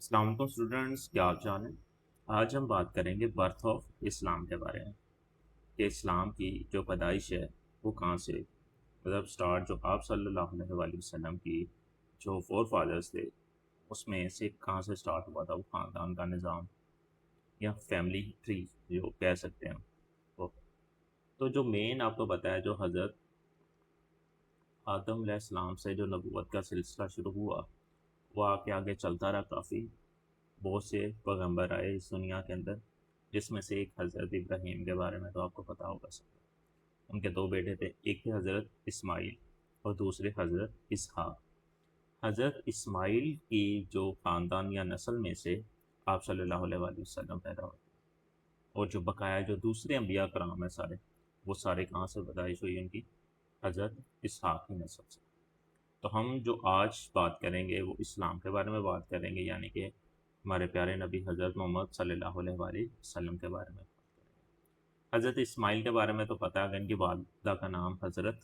السلام علیکم اسٹوڈنٹس، کیا آپ جان ہیں؟ آج ہم بات کریں گے برتھ آف اسلام کے بارے میں کہ اسلام کی جو پیدائش ہے وہ کہاں سے مطلب سٹارٹ، جو آپ صلی اللہ علیہ وآلہ وسلم کی جو فور فادرز تھے اس میں سے کہاں سے سٹارٹ ہوا تھا وہ خاندان کا نظام یا فیملی ٹری جو کہہ سکتے ہیں وہ۔ تو جو مین آپ کو پتہ ہے، جو حضرت آدم علیہ السلام سے جو نبوت کا سلسلہ شروع ہوا وہ آگے آگے چلتا رہا، کافی بہت سے پیغمبر آئے اس دنیا کے اندر، جس میں سے ایک حضرت ابراہیم کے بارے میں تو آپ کو پتہ ہوگا سب۔ ان کے دو بیٹے تھے، ایک تھے حضرت اسماعیل اور دوسرے حضرت اسحاق۔ حضرت اسماعیل کی جو خاندان یا نسل میں سے آپ صلی اللہ علیہ وآلہ وسلم پیدا ہوئے، اور جو بقایا جو دوسرے انبیاء کرام ہیں سارے، وہ سارے کہاں سے پیدائش ہوئی ان کی؟ حضرت اسحاق کی نسل سے۔ تو ہم جو آج بات کریں گے وہ اسلام کے بارے میں بات کریں گے، یعنی کہ ہمارے پیارے نبی حضرت محمد صلی اللہ علیہ وآلہ وسلم کے بارے میں بات کریں گے۔ حضرت اسماعیل کے بارے میں تو پتہ ہے، ان کی والدہ کا نام حضرت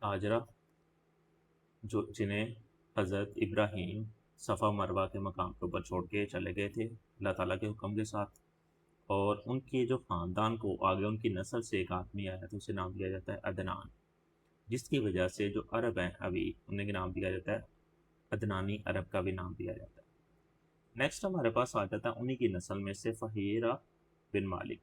ہاجرہ، جنہیں حضرت ابراہیم صفا مروہ کے مقام کے اوپر چھوڑ کے چلے گئے تھے اللہ تعالیٰ کے حکم کے ساتھ۔ اور ان کے جو خاندان کو آگے ان کی نسل سے ایک آدمی آیا تو اسے نام دیا جاتا ہے عدنان، جس کی وجہ سے جو عرب ہیں ابھی انہیں بھی نام دیا جاتا ہے عدنانی عرب کا بھی نام دیا جاتا ہے۔ نیکسٹ ہمارے پاس آ جاتا ہے انہی کی نسل میں سے فہیرہ بن مالک،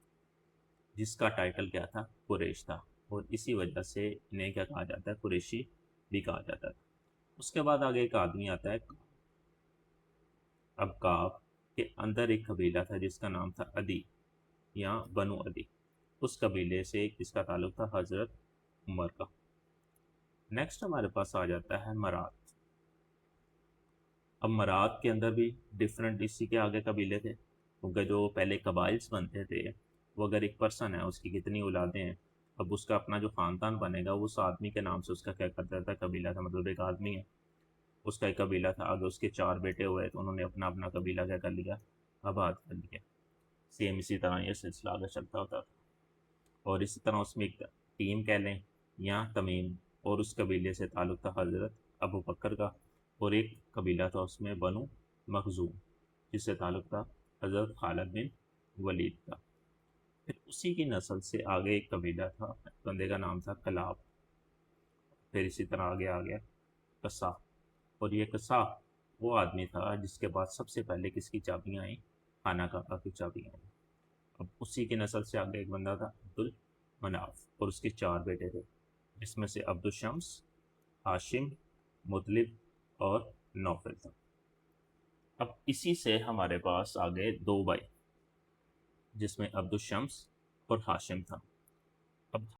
جس کا ٹائٹل کیا تھا؟ قریش تھا، اور اسی وجہ سے انہیں کیا کہا جاتا ہے؟ قریشی بھی کہا جاتا تھا۔ اس کے بعد آگے ایک آدمی آتا ہے اب کعب کے اندر ایک قبیلہ تھا جس کا نام تھا عدی یا بنو عدی، اس قبیلے سے کس کا تعلق تھا؟ حضرت عمر کا۔ نیکسٹ ہمارے پاس آ جاتا ہے مراد۔ اب مراد کے اندر بھی ڈفرینٹ اسی کے آگے قبیلے تھے، کیونکہ جو پہلے قبائلس بنتے تھے وہ اگر ایک پرسن ہے اس کی کتنی اولادیں ہیں، اب اس کا اپنا جو خاندان بنے گا وہ اس آدمی کے نام سے اس کا کیا کرتا تھا؟ قبیلہ تھا، مطلب ایک آدمی ہے اس کا ایک قبیلہ تھا، آگے اس کے 4 بیٹے ہوئے تو انہوں نے اپنا اپنا قبیلہ کیا کر لیا؟ آباد کر لیا۔ سیم اسی طرح یہ سلسلہ آگے چلتا ہوتا تھا، اور اسی طرح اس میں ایک ٹیم کہہ لیں یا تمیم، اور اس قبیلے سے تعلق تھا حضرت ابو بکر کا، اور ایک قبیلہ تھا اس میں بنو مخزوم، جس سے تعلق تھا حضرت خالد بن ولید کا۔ پھر اسی کی نسل سے آگے ایک قبیلہ تھا، بندے کا نام تھا کلاب، پھر اسی طرح آگے آ گیا قصا، اور یہ قصا وہ آدمی تھا جس کے بعد سب سے پہلے کس کی چابیاں آئیں؟ خانہ کعبہ کی چابیاں آئیں۔ اب اسی کی نسل سے آگے ایک بندہ تھا عبد المناف، اور اس کے 4 بیٹے تھے جس میں سے عبد الشمس، ہاشم، مطلب اور نوفل تھا۔ اب اسی سے ہمارے پاس آگے 2 بھائی جس میں عبد الشمس اور ہاشم تھا۔ اب